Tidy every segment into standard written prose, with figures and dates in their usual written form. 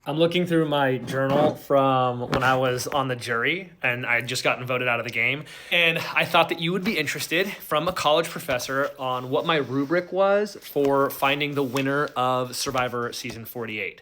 I'm looking through my journal from when I was on the jury and I had just gotten voted out of the game. And I thought that you would be interested from a college professor on what my rubric was for finding the winner of Survivor Season 48.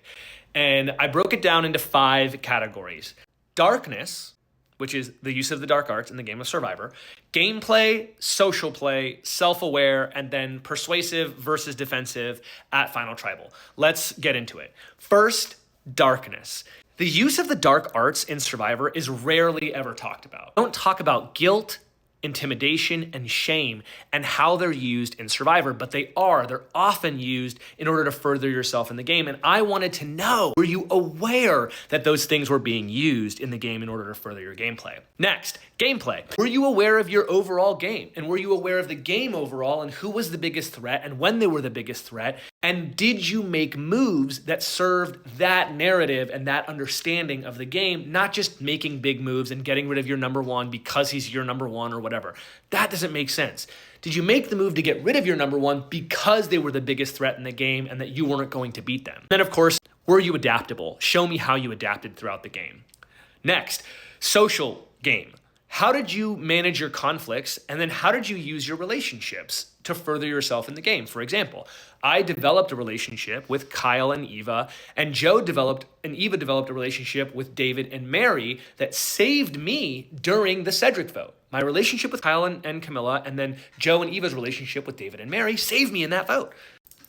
And I broke it down into 5 categories. Darkness, which is the use of the dark arts in the game of Survivor, gameplay, social play, self-aware, and then persuasive versus defensive at Final Tribal. Let's get into it. First, darkness. The use of the dark arts in Survivor is rarely ever talked about. Don't talk about guilt, intimidation, and shame and how they're used in Survivor, but they're often used in order to further yourself in the game. And I wanted to know, were you aware that those things were being used in the game in order to further your gameplay? Next, gameplay. Were you aware of your overall game? And were you aware of the game overall and who was the biggest threat and when they were the biggest threat? And did you make moves that served that narrative and that understanding of the game, not just making big moves and getting rid of your number one because he's your number one or whatever? That doesn't make sense. Did you make the move to get rid of your number one because they were the biggest threat in the game and that you weren't going to beat them? Then, of course, were you adaptable? Show me how you adapted throughout the game. Next, social game. How did you manage your conflicts? And then how did you use your relationships to further yourself in the game? For example, I developed a relationship with Kyle and Eva, and Eva developed a relationship with David and Mary that saved me during the Cedric vote. My relationship with Kyle and Camilla, and then Joe and Eva's relationship with David and Mary saved me in that vote.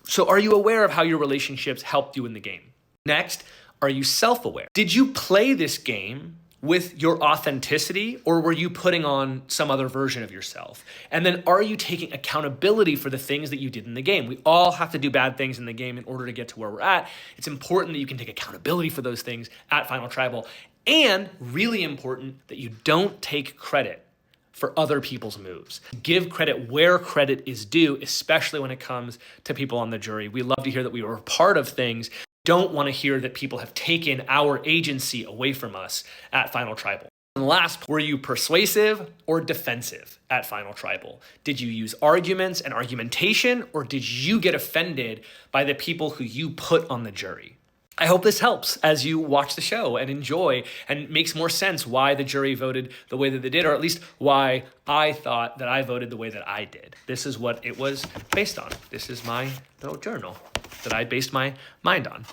So are you aware of how your relationships helped you in the game? Next, are you self-aware? Did you play this game with your authenticity, or were you putting on some other version of yourself? And then are you taking accountability for the things that you did in the game? We all have to do bad things in the game in order to get to where we're at. It's important that you can take accountability for those things at Final Tribal, and really important that you don't take credit for other people's moves. Give credit where credit is due, especially when it comes to people on the jury. We love to hear that we were a part of things. Don't want to hear that people have taken our agency away from us at Final Tribal. And last, were you persuasive or defensive at Final Tribal? Did you use arguments and argumentation, or did you get offended by the people who you put on the jury? I hope this helps as you watch the show and enjoy and makes more sense why the jury voted the way that they did, or at least why I thought that I voted the way that I did. This is what it was based on. This is my little journal that I based my mind on.